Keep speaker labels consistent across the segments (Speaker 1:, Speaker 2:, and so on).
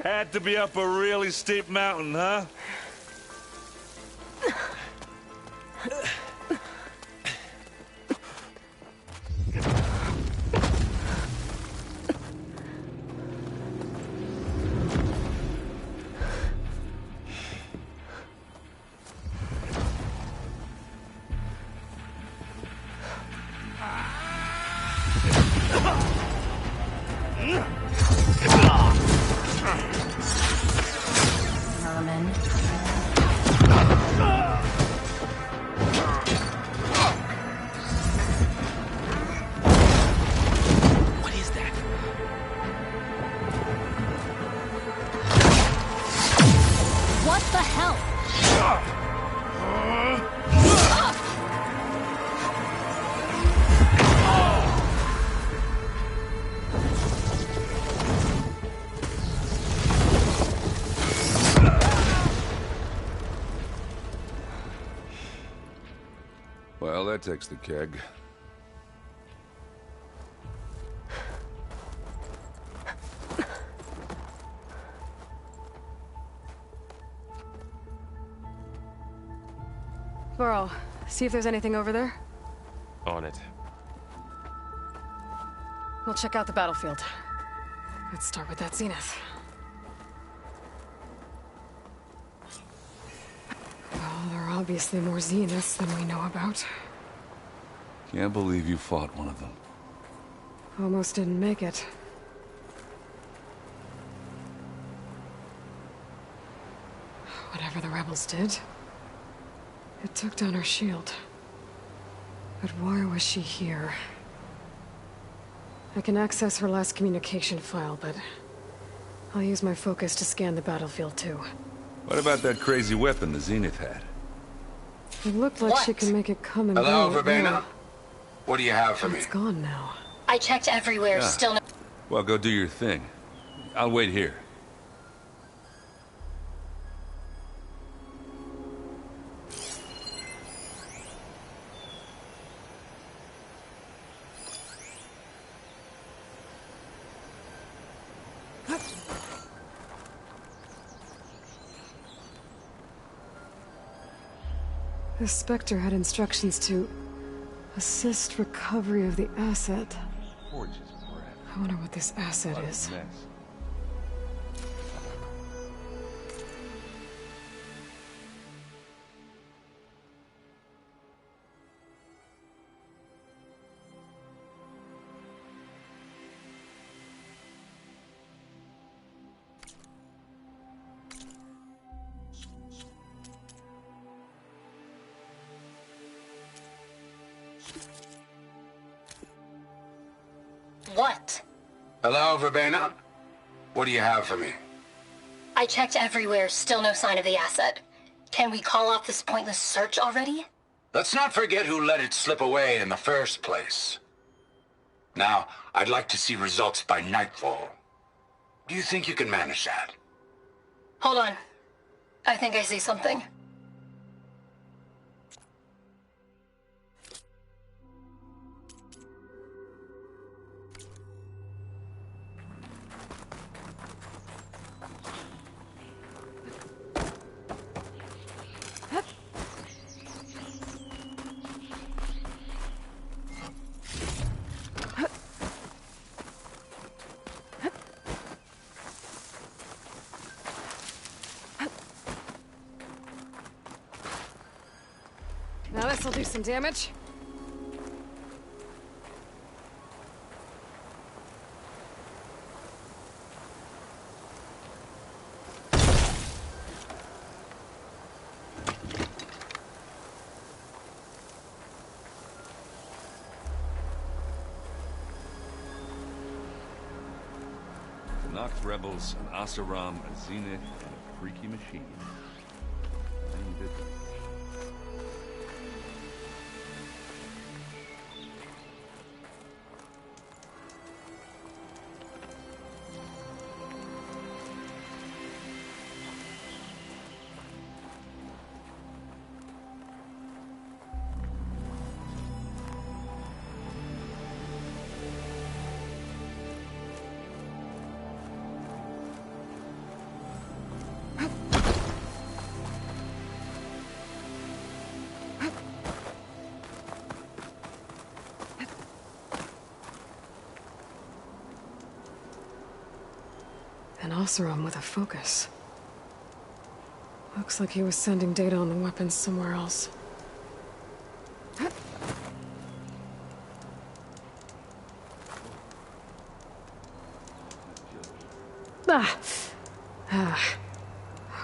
Speaker 1: Had to be up a really steep mountain, huh?
Speaker 2: Vermin.
Speaker 3: What is that?
Speaker 2: What the hell?
Speaker 4: Well, that takes the keg.
Speaker 5: Burrow, see if there's anything over there.
Speaker 3: On it.
Speaker 5: We'll check out the battlefield. Let's start with that Zenith. Well, there are obviously more Zeniths than we know about.
Speaker 4: Can't believe you fought one of them.
Speaker 5: Almost didn't make it. Whatever the rebels did, it took down her shield. But why was she here? I can access her last communication file, but I'll use my focus to scan the battlefield too.
Speaker 4: What about that crazy weapon the Zenith had?
Speaker 5: It looked like she could make it come and
Speaker 6: Hello,
Speaker 5: go.
Speaker 6: Verbena? What do you have for me?
Speaker 5: It's gone now.
Speaker 2: I checked everywhere,
Speaker 4: Yeah.
Speaker 2: still no...
Speaker 4: Well, go do your thing. I'll wait here.
Speaker 5: The Spectre had instructions to assist recovery of the asset.
Speaker 4: Gorgeous breath.
Speaker 5: I wonder what this asset is.
Speaker 4: Mess.
Speaker 2: What?
Speaker 6: Hello, Verbena? What do you have for me?
Speaker 2: I checked everywhere, still no sign of the asset. Can we call off this pointless search already?
Speaker 6: Let's not forget who let it slip away in the first place. Now, I'd like to see results by nightfall. Do you think you can manage that?
Speaker 2: Hold on. I think I see something.
Speaker 5: Now this'll do some damage.
Speaker 4: The Nox rebels, an Oseram, a Zenith, and a freaky machine. Plain business.
Speaker 5: An Oseram with a focus. Looks like he was sending data on the weapons somewhere else.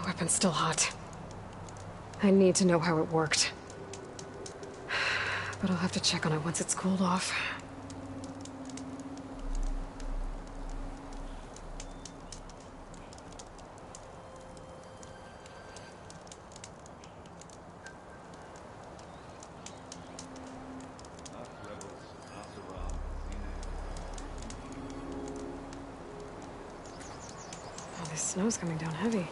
Speaker 5: Weapon's still hot. I need to know how it worked. But I'll have to check on it once it's cooled off. Oh, this snow's coming down heavy.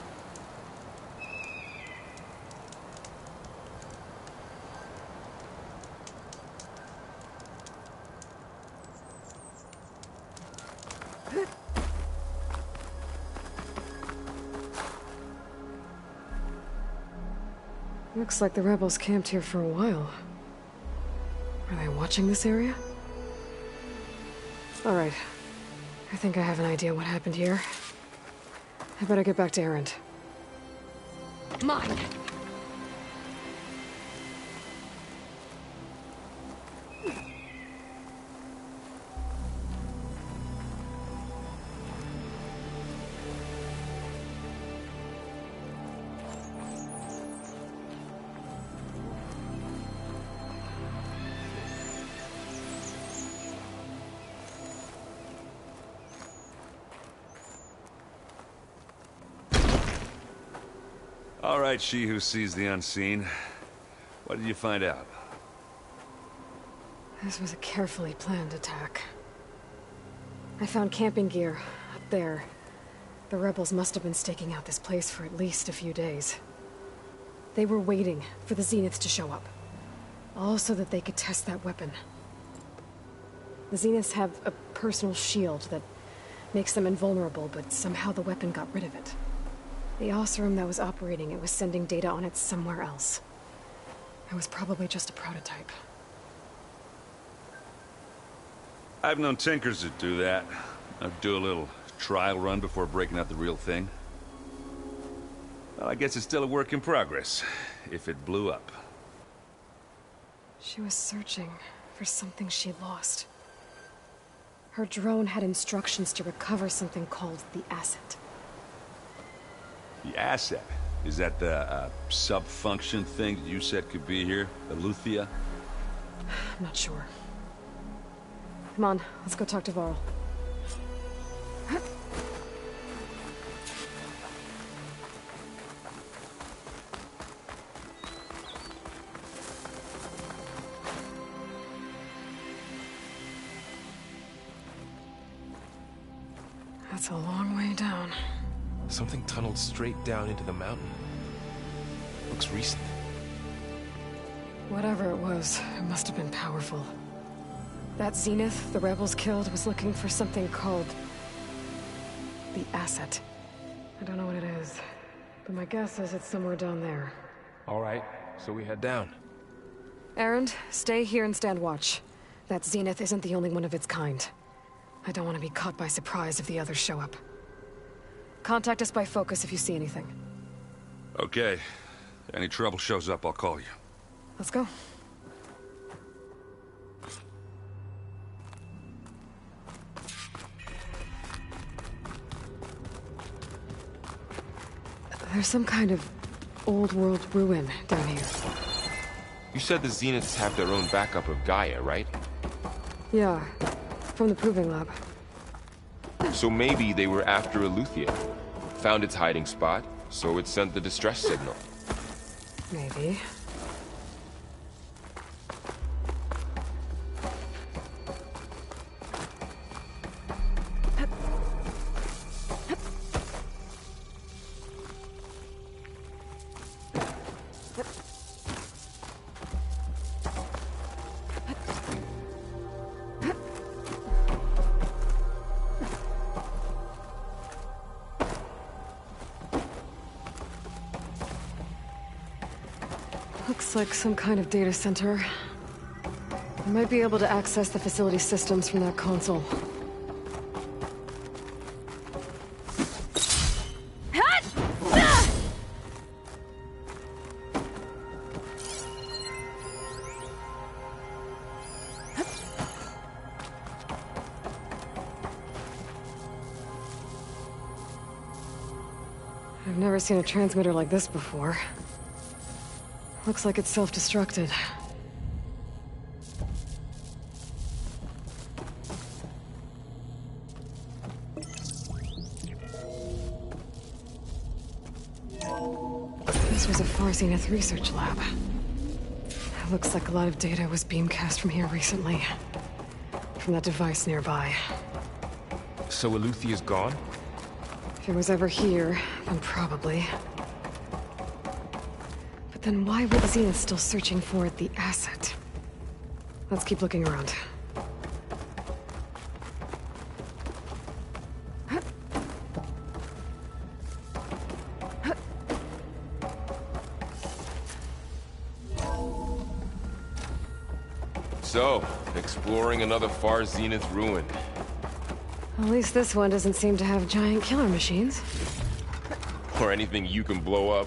Speaker 5: Looks like the rebels camped here for a while. Are they watching this area? All right. I think I have an idea what happened here. I better get back to Erend. Mine!
Speaker 4: All right, she who sees the unseen. What did you find out?
Speaker 5: This was a carefully planned attack. I found camping gear up there. The rebels must have been staking out this place for at least a few days. They were waiting for the Zeniths to show up. All so that they could test that weapon. The Zeniths have a personal shield that makes them invulnerable, but somehow the weapon got rid of it. The Oseram that was operating it was sending data on it somewhere else. It was probably just a prototype.
Speaker 4: I've known tinkers that do that. I'd do a little trial run before breaking out the real thing. Well, I guess it's still a work in progress, if it blew up.
Speaker 5: She was searching for something she'd lost. Her drone had instructions to recover something called the Asset.
Speaker 4: The Asset? Is that the sub-function thing that you said could be here? The Luthia?
Speaker 5: I'm not sure. Come on, let's go talk to Varl. That's a long way down.
Speaker 3: Something tunneled straight down into the mountain. Looks recent.
Speaker 5: Whatever it was, it must have been powerful. That Zenith the rebels killed was looking for something called the Asset. I don't know what it is, but my guess is it's somewhere down there.
Speaker 3: All right, so we head down.
Speaker 5: Erend, stay here and stand watch. That Zenith isn't the only one of its kind. I don't want to be caught by surprise if the others show up. Contact us by focus if you see anything.
Speaker 4: Okay. Any trouble shows up, I'll call you.
Speaker 5: Let's go. There's some kind of old world ruin down here.
Speaker 3: You said the Zeniths have their own backup of Gaia, right?
Speaker 5: Yeah, from the Proving Lab.
Speaker 3: So maybe they were after Eleuthia. Found its hiding spot, so it sent the distress signal.
Speaker 5: Maybe. Looks like some kind of data center. I might be able to access the facility systems from that console. I've never seen a transmitter like this before. Looks like it's self-destructed. This was a Far Zenith research lab. It looks like a lot of data was beamcast from here recently. From that device nearby.
Speaker 3: So Eluthia's gone?
Speaker 5: If it was ever here, then probably. But then why were the Zenith still searching for the asset? Let's keep looking around.
Speaker 3: So, exploring another Far Zenith ruin.
Speaker 5: At least this one doesn't seem to have giant killer machines.
Speaker 3: Or anything you can blow up.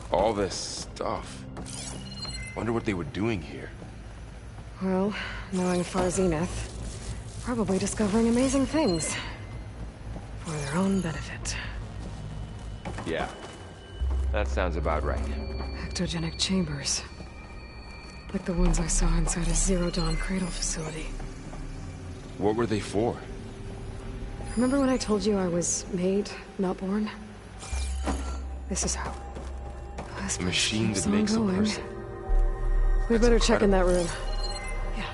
Speaker 3: All this stuff. Wonder what they were doing here.
Speaker 5: Well, knowing Far Zenith, probably discovering amazing things. For their own benefit.
Speaker 3: Yeah, that sounds about right.
Speaker 5: Ectogenic chambers. Like the ones I saw inside a Zero Dawn cradle facility.
Speaker 3: What were they for?
Speaker 5: Remember when I told you I was made, not born? This is how.
Speaker 3: A machine that makes a person.
Speaker 5: We better check in that room. Yeah.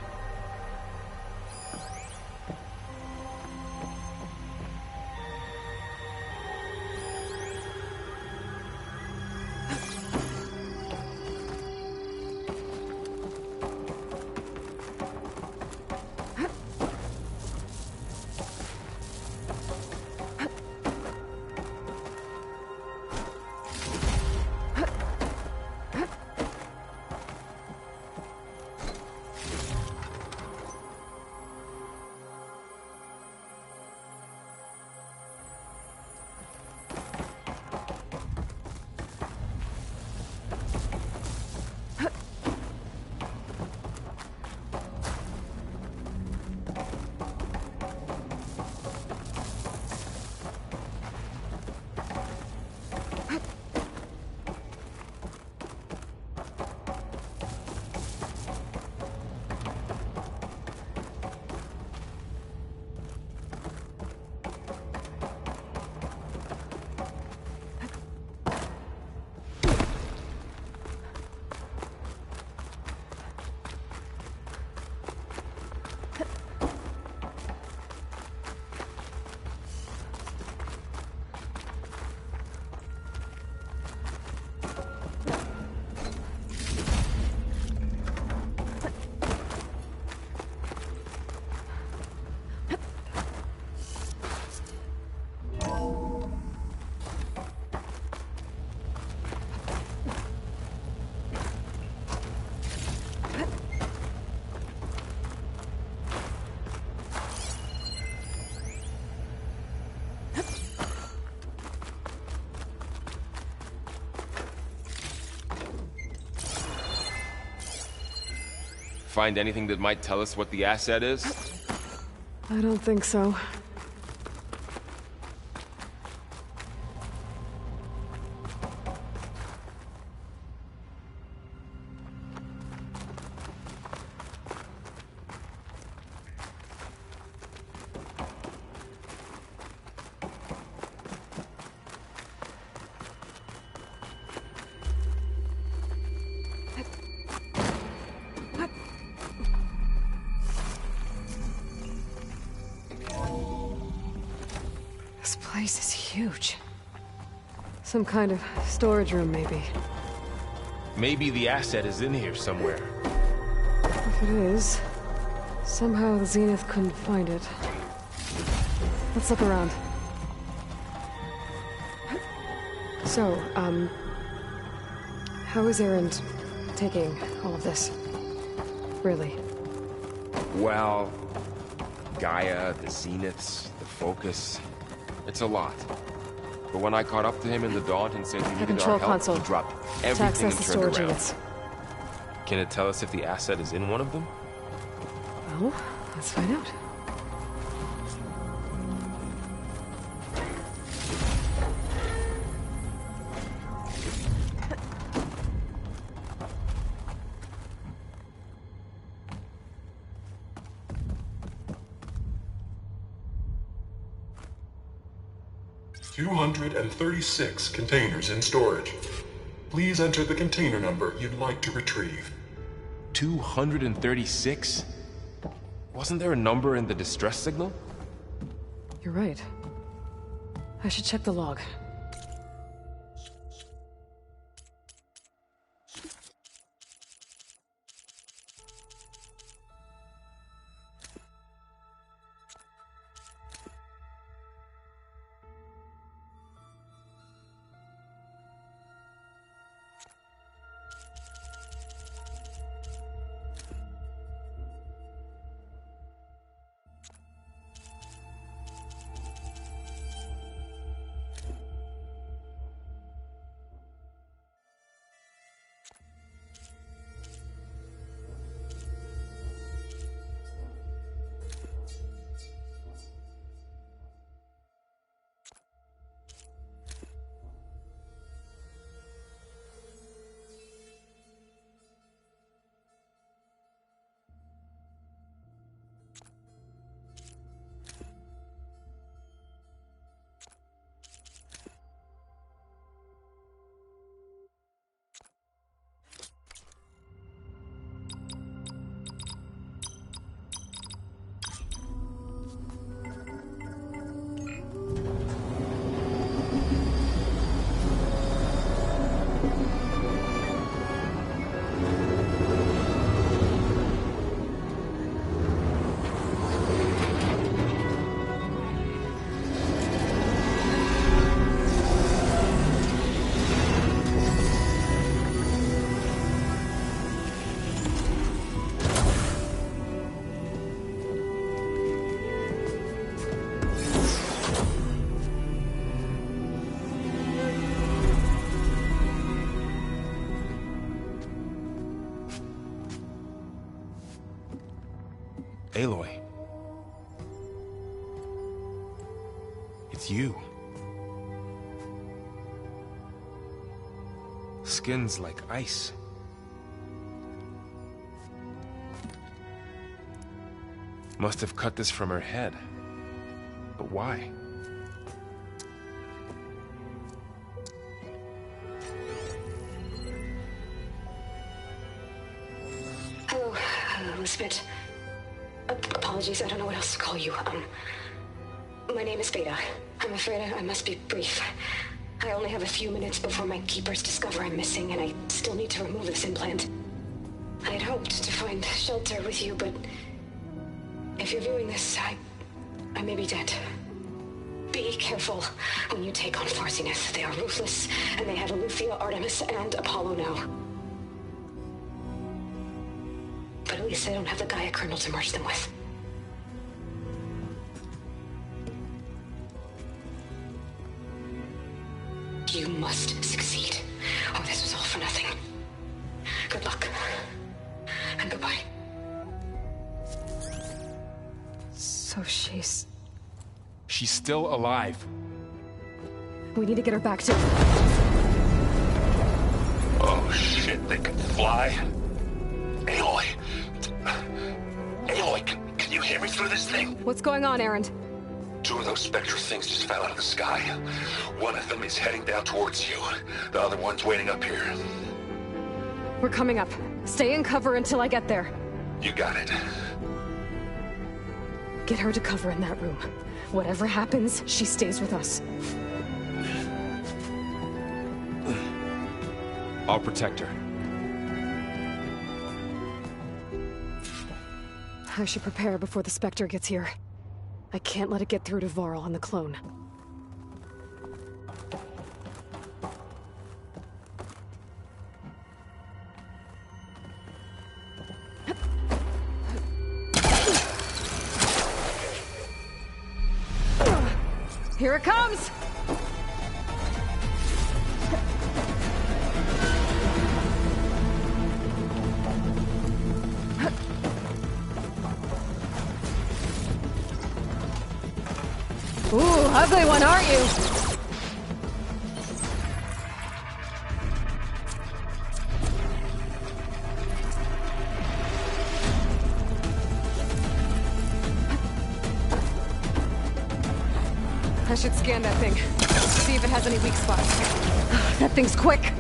Speaker 3: Find anything that might tell us what the asset is?
Speaker 5: I don't think so. This place is huge. Some kind of storage room, maybe.
Speaker 3: Maybe the asset is in here somewhere.
Speaker 5: If it is, Somehow the Zenith couldn't find it. Let's look around. So, how is Erend taking all of this? Really?
Speaker 3: Well, Gaia, the Zeniths, the Focus. It's a lot. But when I caught up to him in the Daunt and said we needed
Speaker 5: control
Speaker 3: our help,
Speaker 5: console.
Speaker 3: he dropped
Speaker 5: To
Speaker 3: everything
Speaker 5: access
Speaker 3: and
Speaker 5: the
Speaker 3: turned
Speaker 5: storage
Speaker 3: around.
Speaker 5: units.
Speaker 3: Can it tell us if the asset is in one of them?
Speaker 5: Well, let's find out.
Speaker 7: $236 containers in storage. Please enter the container number you'd like to retrieve.
Speaker 3: 236? Wasn't there a number in the distress signal?
Speaker 5: You're right. I should check the log.
Speaker 3: Aloy. It's you. Skin's like ice. Must have cut this from her head. But why?
Speaker 8: Hello, Elizabeth. Apologies, I don't know what else to call you. My name is Beta. I'm afraid I must be brief. I only have a few minutes before my keepers discover I'm missing, and I still need to remove this implant. I had hoped to find shelter with you, but if you're viewing this, I may be dead. Be careful when you take on Far Zenith. They are ruthless, and they have Eleuthia, Artemis, and Apollo now. But at least they don't have the Gaia kernel to merge them with. You must succeed, or this was all for nothing. Good luck. And goodbye.
Speaker 5: So she's...
Speaker 3: She's still alive.
Speaker 5: We need to get her back to...
Speaker 6: Oh shit, they can fly? Aloy! Aloy, can you hear me through this thing?
Speaker 5: What's going on, Erend?
Speaker 6: Two of those Spectre things just fell out of the sky. One of them is heading down towards you. The other one's waiting up here.
Speaker 5: We're coming up. Stay in cover until I get there.
Speaker 6: You got it.
Speaker 5: Get her to cover in that room. Whatever happens, she stays with us.
Speaker 3: I'll protect her.
Speaker 5: I should prepare before the Spectre gets here. I can't let it get through to Varl and the clone. Here it comes! Ooh, ugly one, aren't you? I should scan that thing. See if it has any weak spots. That thing's quick.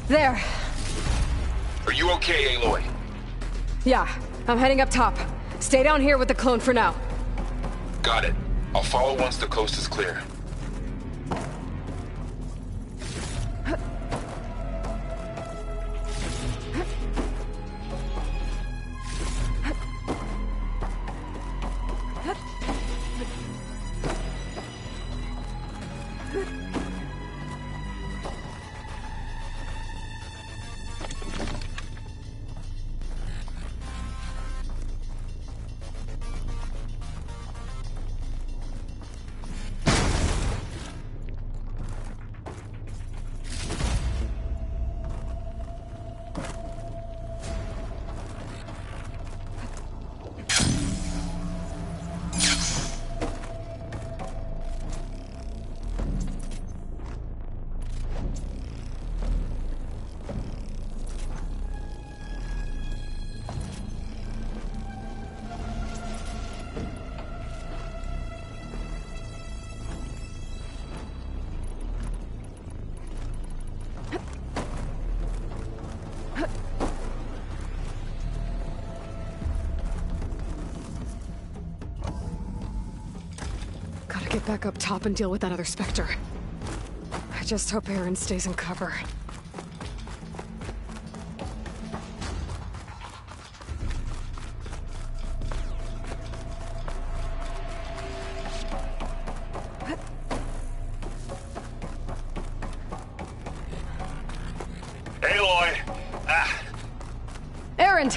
Speaker 5: There.
Speaker 3: Are you okay, Aloy?
Speaker 5: Yeah, I'm heading up top. Stay down here with the clone for now.
Speaker 3: Got it. I'll follow once the coast is clear.
Speaker 5: Get back up top and deal with that other Spectre. I just hope Aaron stays in cover.
Speaker 1: Aloy!
Speaker 5: Aaron!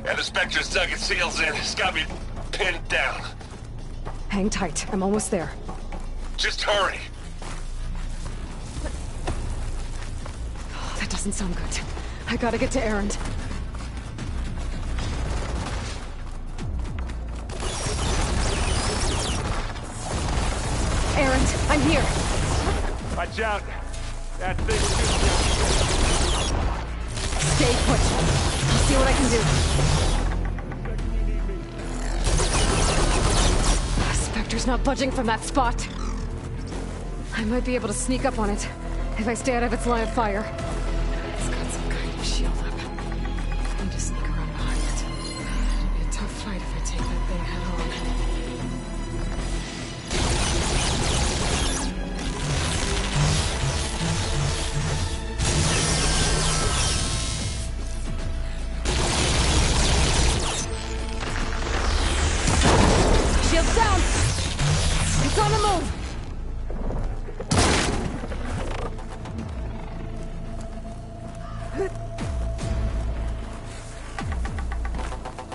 Speaker 1: And the Spectre's dug its heels in. It's got me pinned down.
Speaker 5: Hang tight. I'm almost there.
Speaker 1: Just hurry.
Speaker 5: Oh, that doesn't sound good. I gotta get to Aaron. Aaron, I'm here.
Speaker 1: Watch out. That thing.
Speaker 5: Stay put. I'll see what I can do. Spectre's not budging from that spot. I might be able to sneak up on it if I stay out of its line of fire. It's got some kind of shield up. I need to sneak around behind it. It'll be a tough fight if I take that thing head on. Shield's down! It's on the move!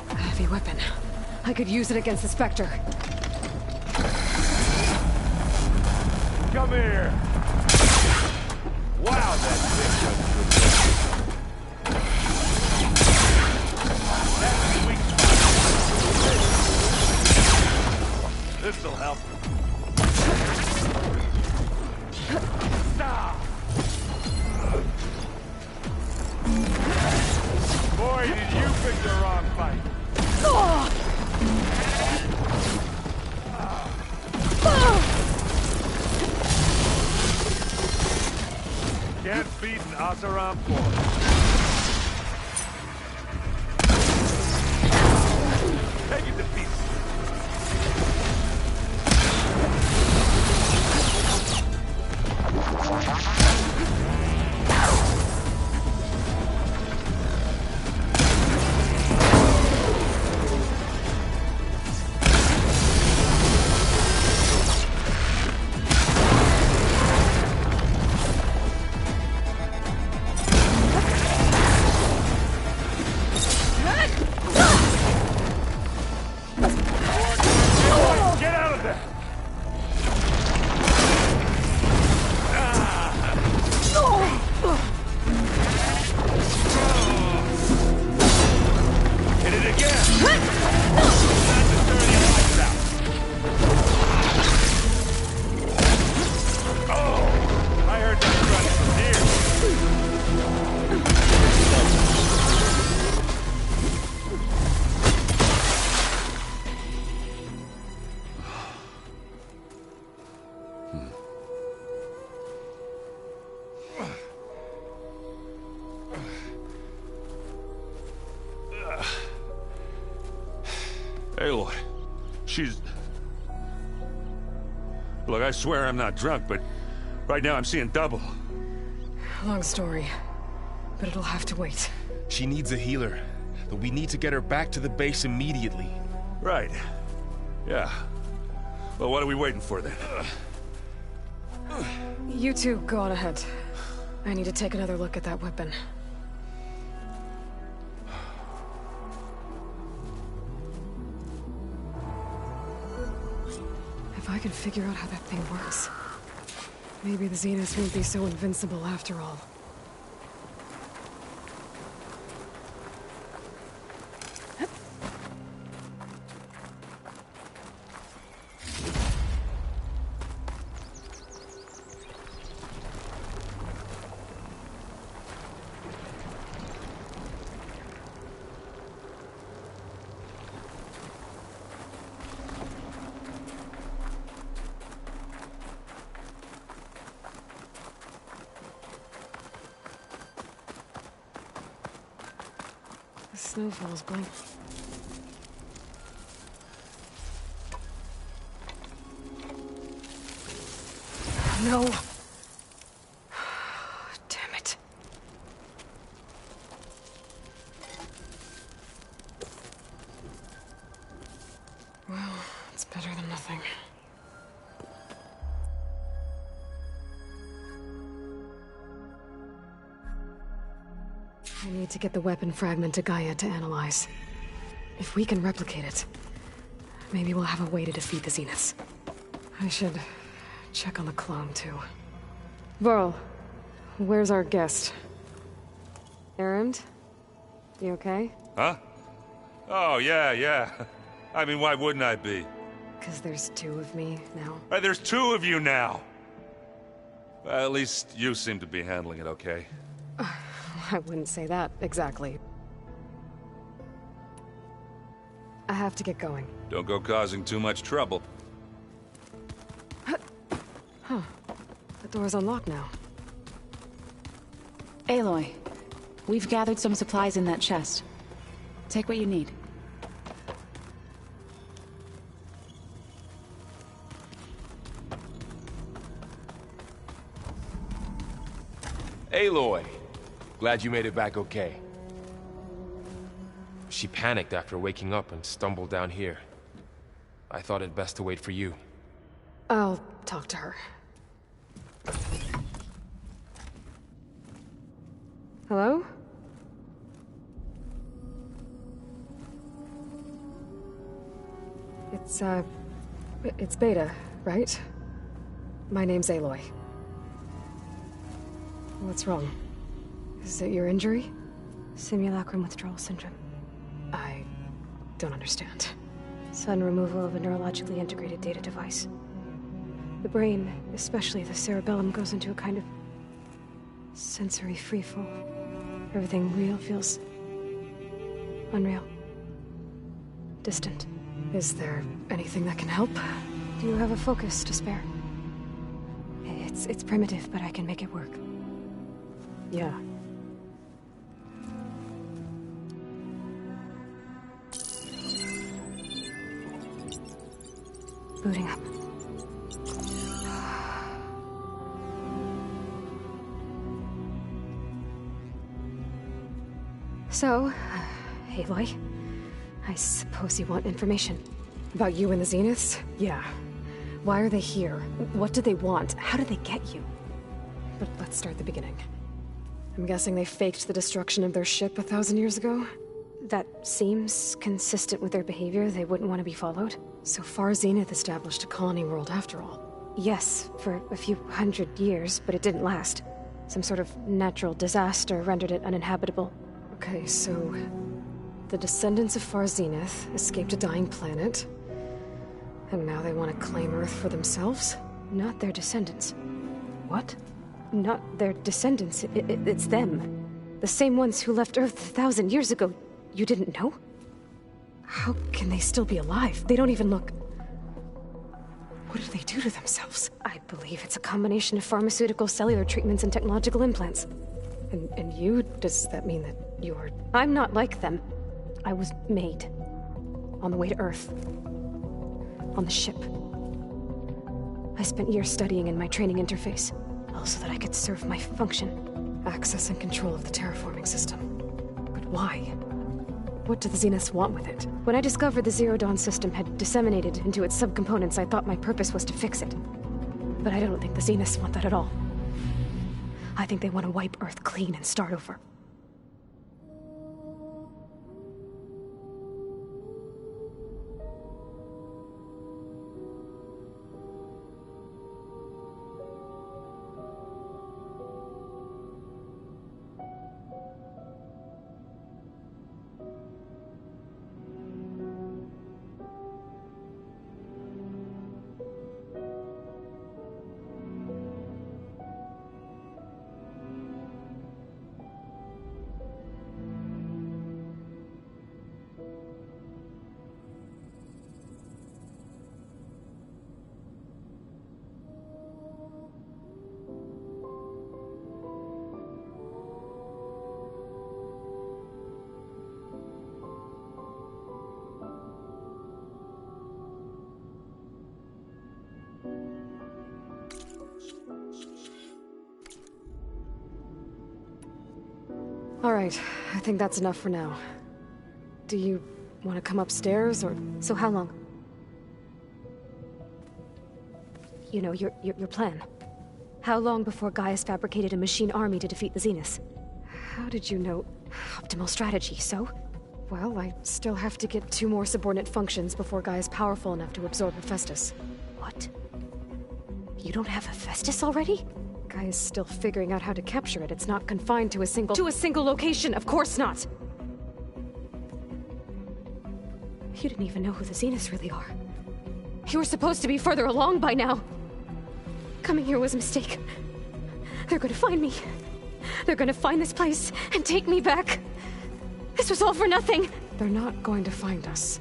Speaker 5: A heavy weapon. I could use it against the Spectre.
Speaker 1: Come here. Wow, that thing was good. That's the weak spot. This'll help. Stop. Boy, did you pick the wrong fight. Can't beat an Oseram force. Take it to pieces.
Speaker 4: She's... Look, I swear I'm not drunk, but right now I'm seeing double.
Speaker 5: Long story, but it'll have to wait.
Speaker 3: She needs a healer, but we need to get her back to the base immediately.
Speaker 4: Right. Yeah. Well, what are we waiting for then?
Speaker 5: You two go on ahead. I need to take another look at that weapon. If I can figure out how that thing works, maybe the Zeniths won't be so invincible after all. The snowfall's blank. No. Damn it. Well, it's better than nothing. I need to get the weapon fragment to Gaia to analyze. If we can replicate it, maybe we'll have a way to defeat the Zeniths. I should check on the clone, too. Varl, where's our guest? Erend? You okay?
Speaker 4: Huh? Oh, yeah. I mean, why wouldn't I be?
Speaker 5: 'Cause there's two of me now.
Speaker 4: There's two of you now! Well, at least you seem to be handling it okay.
Speaker 5: I wouldn't say that, exactly. I have to get going.
Speaker 4: Don't go causing too much trouble.
Speaker 5: Huh. The door's unlocked now.
Speaker 9: Aloy, we've gathered some supplies in that chest. Take what you need.
Speaker 3: Aloy! Glad you made it back okay. She panicked after waking up and stumbled down here. I thought it best to wait for you.
Speaker 5: I'll talk to her. Hello? It's Beta, right? My name's Aloy. What's wrong? Is it your injury?
Speaker 10: Simulacrum withdrawal syndrome.
Speaker 5: I don't understand.
Speaker 10: Sudden removal of a neurologically integrated data device. The brain, especially the cerebellum, goes into a kind of sensory freefall. Everything real feels unreal. Distant.
Speaker 5: Is there anything that can help?
Speaker 10: Do you have a focus to spare? It's primitive, but I can make it work.
Speaker 5: Yeah.
Speaker 10: Booting up. So, Aloy, I suppose you want information.
Speaker 5: About you and the Zeniths? Yeah. Why are they here? What do they want? How did they get you? But let's start at the beginning. I'm guessing they faked the destruction of their ship 1,000 years ago?
Speaker 10: That seems consistent with their behavior. They wouldn't want to be followed.
Speaker 5: So Far Zenith established a colony world after all.
Speaker 10: Yes, for a few hundred years, but it didn't last. Some sort of natural disaster rendered it uninhabitable.
Speaker 5: Okay, so the descendants of Far Zenith escaped a dying planet, and now they want to claim Earth for themselves?
Speaker 10: Not their descendants.
Speaker 5: What?
Speaker 10: Not their descendants. It's them. The same ones who left Earth 1,000 years ago. You didn't know?
Speaker 5: How can they still be alive? They don't even look... What did they do to themselves?
Speaker 10: I believe it's a combination of pharmaceutical, cellular treatments, and technological implants.
Speaker 5: And you? Does that mean that you're...
Speaker 10: I'm not like them. I was made. On the way to Earth. on the ship. I spent years studying in my training interface, all so that I could serve my function. Access and control of the terraforming system. But why? What do the Zeniths want with it? When I discovered the Zero Dawn system had disseminated into its subcomponents, I thought my purpose was to fix it. But I don't think the Zeniths want that at all. I think they want to wipe Earth clean and start over. All right, I think that's enough for now. Do you want to come upstairs, or... So how long? You know, your plan. How long before Gaius fabricated a machine army to defeat the Zeniths? How did you know? Optimal strategy, so? Well, I still have to get 2 more subordinate functions before Gaia's powerful enough to absorb Hephaestus. What? You don't have Hephaestus already? Gaia's still figuring out how to capture it. It's not confined to a single... To a single location! Of course not! You didn't even know who the Zeniths really are. You were supposed to be further along by now. Coming here was a mistake. They're gonna find me. They're gonna find this place and take me back. This was all for nothing. They're not going to find us.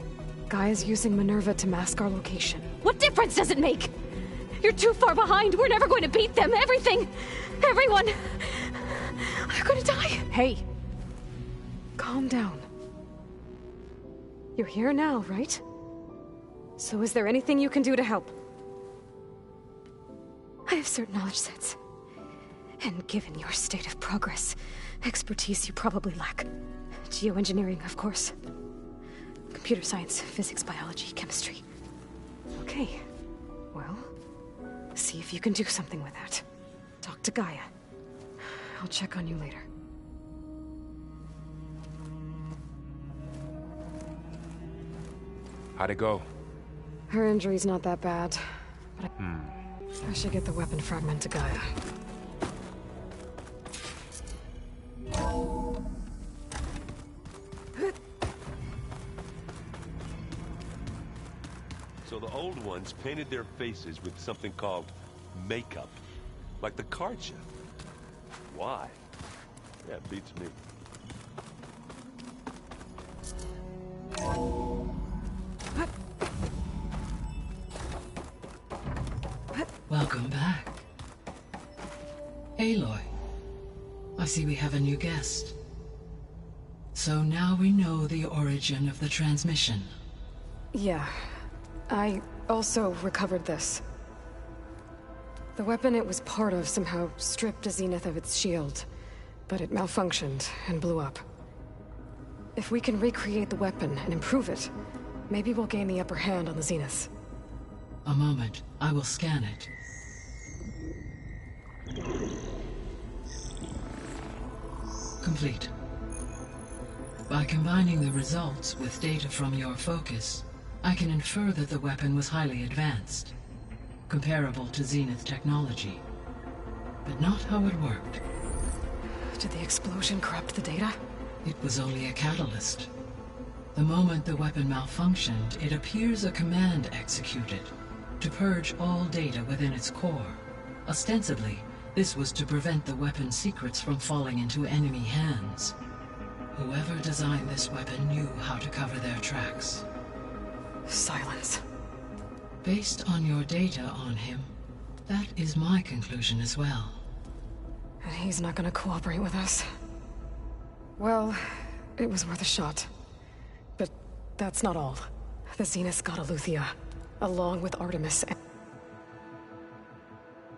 Speaker 10: Gaia's using Minerva to mask our location. What difference does it make? You're too far behind. We're never going to beat them. Everything. Everyone. They're gonna die. Hey. Calm down. You're here now, right? So is there anything you can do to help? I have certain knowledge sets. And given your state of progress, expertise you probably lack. Geoengineering, of course. Computer science, physics, biology, chemistry. Okay. Well, see if you can do something with that. Talk to Gaia. I'll check on you later.
Speaker 3: How'd it go?
Speaker 10: Her injury's not that bad, but I should get the weapon fragment to Gaia.
Speaker 1: So the old ones painted their faces with something called makeup, like the card show. Why? Yeah, it beats me.
Speaker 11: Welcome back. Aloy, I see we have a new guest. So now we know the origin of the transmission.
Speaker 10: Yeah. I also recovered this. The weapon it was part of somehow stripped a Zenith of its shield, but it malfunctioned and blew up. If we can recreate the weapon and improve it, maybe we'll gain the upper hand on the Zeniths.
Speaker 11: A moment, I will scan it. Complete. By combining the results with data from your focus, I can infer that the weapon was highly advanced, comparable to Zenith technology, but not how it worked.
Speaker 10: Did the explosion corrupt the data?
Speaker 11: It was only a catalyst. The moment the weapon malfunctioned, it appears a command executed to purge all data within its core. Ostensibly, this was to prevent the weapon's secrets from falling into enemy hands. Whoever designed this weapon knew how to cover their tracks.
Speaker 10: Silence.
Speaker 11: Based on your data on him, that is my conclusion as well.
Speaker 10: And he's not gonna cooperate with us. Well, it was worth a shot. But that's not all. The Zeniths got Eleuthia.
Speaker 5: along with Artemis.